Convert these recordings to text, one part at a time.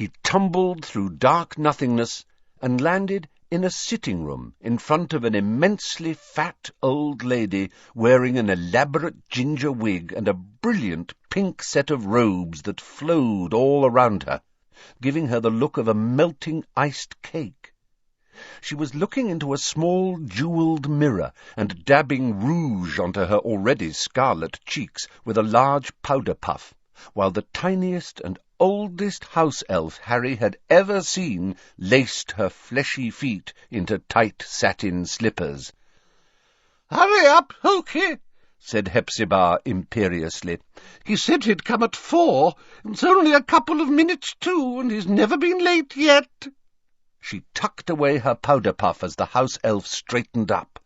He tumbled through dark nothingness and landed in a sitting room in front of an immensely fat old lady wearing an elaborate ginger wig and a brilliant pink set of robes that flowed all around her, giving her the look of a melting iced cake. She was looking into a small jewelled mirror and dabbing rouge onto her already scarlet cheeks with a large powder puff, while the tiniest and oldest house elf Harry had ever seen laced her fleshy feet into tight satin slippers. "Hurry up, Hokey," said Hepzibah imperiously. "He said he'd come at 4. It's only a couple of minutes to, and he's never been late yet." She tucked away her powder puff as the house elf straightened up.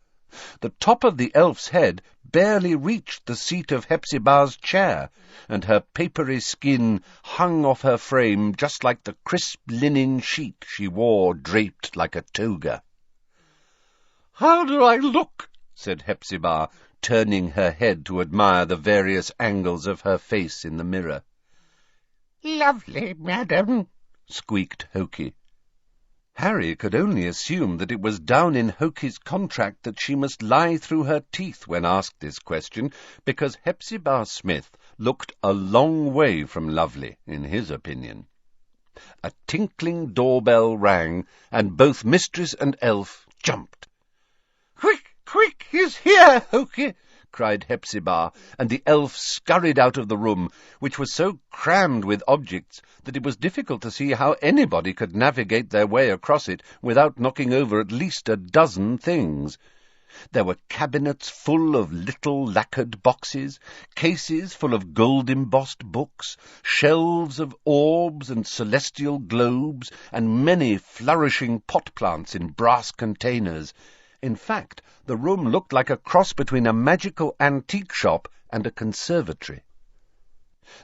The top of the elf's head barely reached the seat of Hepzibah's chair, and her papery skin hung off her frame just like the crisp linen sheet she wore draped like a toga. "How do I look?" said Hepzibah, turning her head to admire the various angles of her face in the mirror. "Lovely, madam," squeaked Hokey. Harry could only assume that it was down in Hokey's contract that she must lie through her teeth when asked this question, because Hepzibah Smith looked a long way from lovely, in his opinion. A tinkling doorbell rang, and both mistress and elf jumped. "Quick, quick, he's here, Hokey!" cried Hepzibah, and the elf scurried out of the room, which was so crammed with objects that it was difficult to see how anybody could navigate their way across it without knocking over at least a dozen things. There were cabinets full of little lacquered boxes, cases full of gold-embossed books, shelves of orbs and celestial globes, and many flourishing pot plants in brass containers. In fact, the room looked like a cross between a magical antique shop and a conservatory.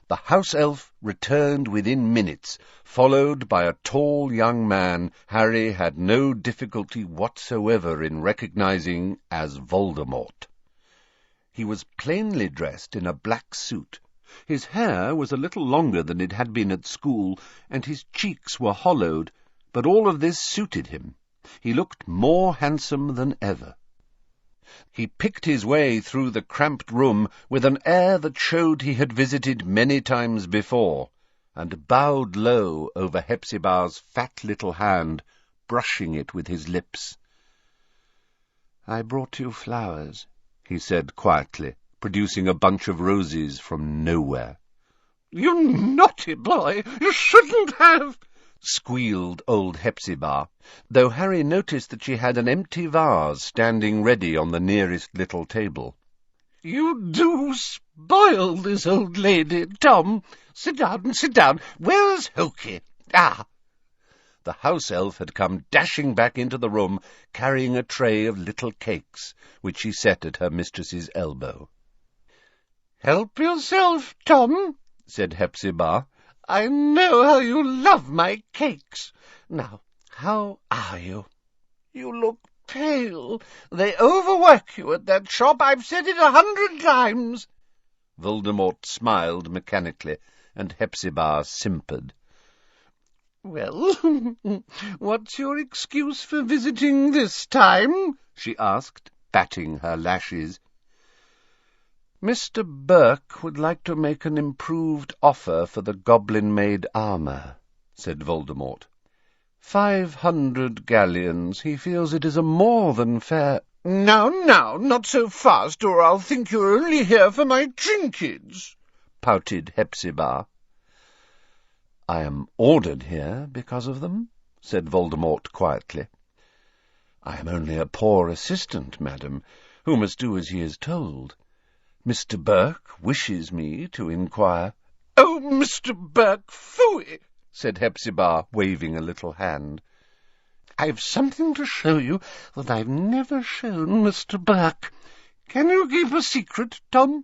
The house elf returned within minutes, followed by a tall young man Harry had no difficulty whatsoever in recognizing as Voldemort. He was plainly dressed in a black suit. His hair was a little longer than it had been at school, and his cheeks were hollowed, but all of this suited him. He looked more handsome than ever. He picked his way through the cramped room with an air that showed he had visited many times before, and bowed low over Hepzibah's fat little hand, brushing it with his lips. "I brought you flowers," he said quietly, producing a bunch of roses from nowhere. "You naughty boy! You shouldn't have!" squealed old Hepzibah, though Harry noticed that she had an empty vase standing ready on the nearest little table. "You do spoil this old lady, Tom. Sit down, sit down. Where's Hokey? Ah!" The house elf had come dashing back into the room, carrying a tray of little cakes, which she set at her mistress's elbow. "Help yourself, Tom," said Hepzibah. "I know how you love my cakes. Now, how are you? You look pale. They overwork you at that shop. I've said it 100 times. Voldemort smiled mechanically, and Hepzibah simpered. "Well, what's your excuse for visiting this time?" she asked, batting her lashes. "Mr. Burke would like to make an improved offer for the goblin-made armour," said Voldemort. 500 galleons. He feels it is a more than fair— "Now, not so fast, or I'll think you're only here for my trinkets," pouted Hepzibah. "I am ordered here because of them," said Voldemort quietly. "I am only a poor assistant, madam, who must do as he is told. Mr. Burke wishes me to inquire—" "Oh, Mr. Burke, phooey!" said Hepzibah, waving a little hand. "I've something to show you that I've never shown Mr. Burke. Can you keep a secret, Tom?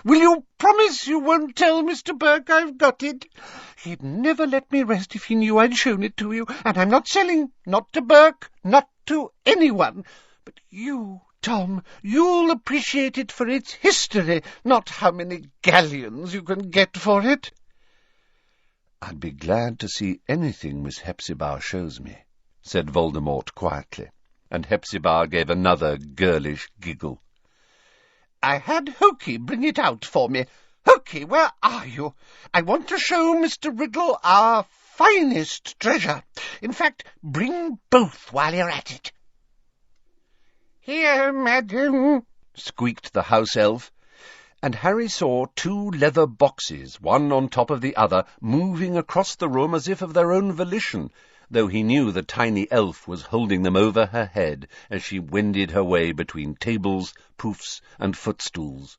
Will you promise you won't tell Mr. Burke I've got it? He'd never let me rest if he knew I'd shown it to you, and I'm not selling, not to Burke, not to anyone. But you, Tom, you'll appreciate it for its history, not how many galleons you can get for it." "I'd be glad to see anything Miss Hepzibah shows me," said Voldemort quietly, and Hepzibah gave another girlish giggle. "I had Hokey bring it out for me. Hokey, where are you? I want to show Mr. Riddle our finest treasure. In fact, bring both while you're at it." "Here, madam," squeaked the house elf, and Harry saw 2 leather boxes, one on top of the other, moving across the room as if of their own volition, though he knew the tiny elf was holding them over her head as she wended her way between tables, poufs, and footstools.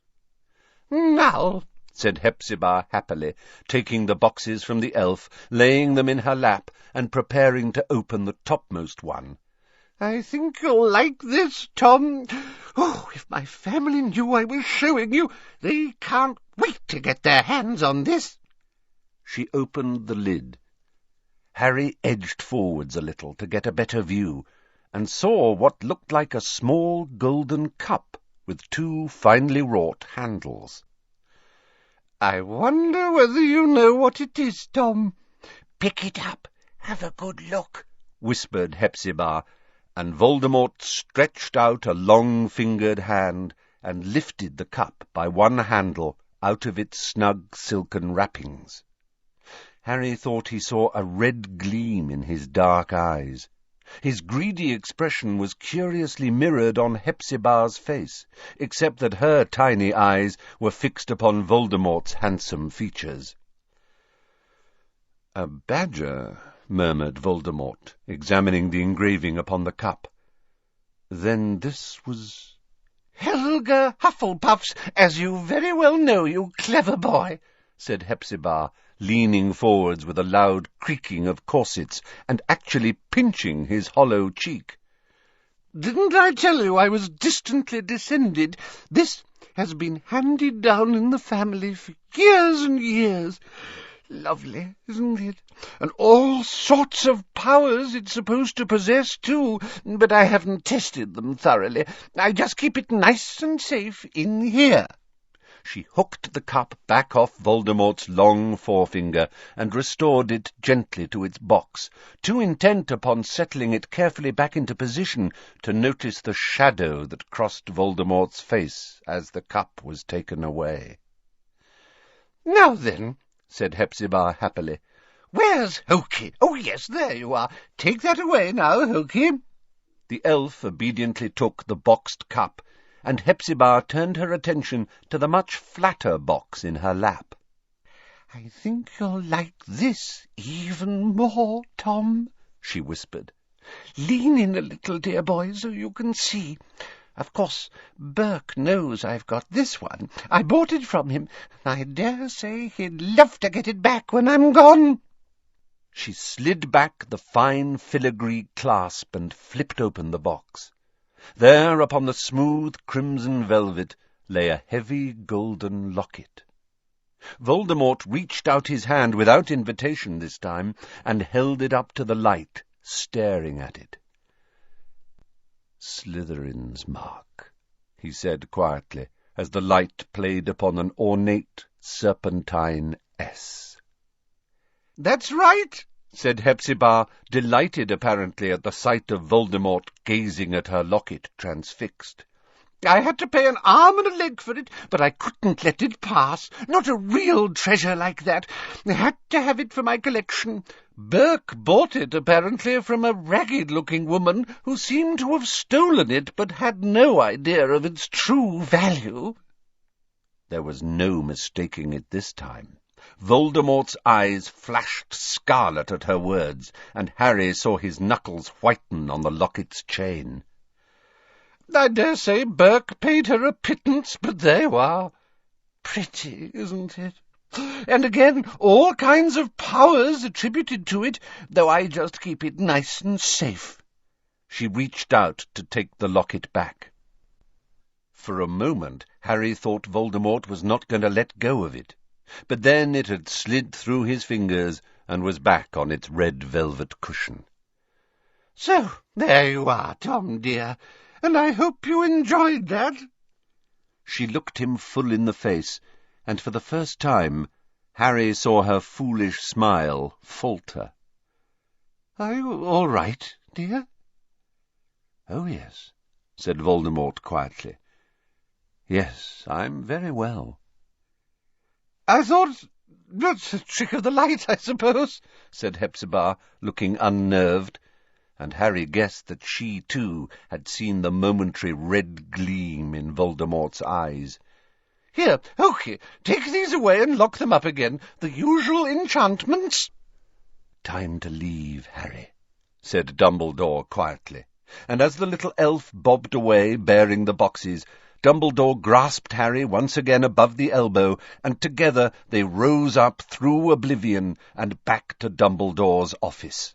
"Now," said Hepzibah happily, taking the boxes from the elf, laying them in her lap, and preparing to open the topmost one. "I think you'll like this, Tom. Oh, if my family knew I was showing you, they can't wait to get their hands on this." She opened the lid. Harry edged forwards a little to get a better view, and saw what looked like a small golden cup with 2 finely wrought handles. "I wonder whether you know what it is, Tom." "Pick it up. Have a good look," whispered Hepzibah, and Voldemort stretched out a long-fingered hand and lifted the cup by one handle out of its snug silken wrappings. Harry thought he saw a red gleam in his dark eyes. His greedy expression was curiously mirrored on Hepzibah's face, except that her tiny eyes were fixed upon Voldemort's handsome features. "A badger," murmured Voldemort, examining the engraving upon the cup. "Then this was—" "Helga Hufflepuff's, as you very well know, you clever boy," said Hepzibah, leaning forwards with a loud creaking of corsets, and actually pinching his hollow cheek. "Didn't I tell you I was distantly descended? This has been handed down in the family for years and years. Lovely, isn't it? And all sorts of powers it's supposed to possess, too, but I haven't tested them thoroughly. I just keep it nice and safe in here." She hooked the cup back off Voldemort's long forefinger and restored it gently to its box, too intent upon settling it carefully back into position to notice the shadow that crossed Voldemort's face as the cup was taken away. "Now then," said Hepzibah happily, "where's Hokey? Oh, yes, there you are. Take that away now, Hokey." The elf obediently took the boxed cup, and Hepzibah turned her attention to the much flatter box in her lap. "I think you'll like this even more, Tom," she whispered. "Lean in a little, dear boy, so you can see. Of course, Burke knows I've got this one. I bought it from him. I dare say he'd love to get it back when I'm gone." She slid back the fine filigree clasp and flipped open the box. There, upon the smooth crimson velvet, lay a heavy golden locket. Voldemort reached out his hand without invitation this time, and held it up to the light, staring at it. "Slytherin's mark," he said quietly, as the light played upon an ornate serpentine S. "That's right," said Hepzibah, delighted apparently at the sight of Voldemort gazing at her locket transfixed. "I had to pay an arm and a leg for it, but I couldn't let it pass. Not a real treasure like that. I had to have it for my collection. Burke bought it, apparently, from a ragged-looking woman who seemed to have stolen it, but had no idea of its true value." There was no mistaking it this time. Voldemort's eyes flashed scarlet at her words, and Harry saw his knuckles whiten on the locket's chain. "I dare say Burke paid her a pittance, but there you are. Pretty, isn't it? And again, all kinds of powers attributed to it, though I just keep it nice and safe." She reached out to take the locket back. For a moment Harry thought Voldemort was not going to let go of it, but then it had slid through his fingers and was back on its red velvet cushion. "So, there you are, Tom, dear, and I hope you enjoyed that." She looked him full in the face, and for the first time Harry saw her foolish smile falter. "Are you all right, dear?" "Oh, yes," said Voldemort quietly. "Yes, I'm very well." "I thought that's a trick of the light, I suppose," said Hepzibah, looking unnerved, and Harry guessed that she, too, had seen the momentary red gleam in Voldemort's eyes. "Here, okay, take these away and lock them up again. The usual enchantments." "Time to leave, Harry," said Dumbledore quietly, and as the little elf bobbed away bearing the boxes, Dumbledore grasped Harry once again above the elbow, and together they rose up through oblivion and back to Dumbledore's office.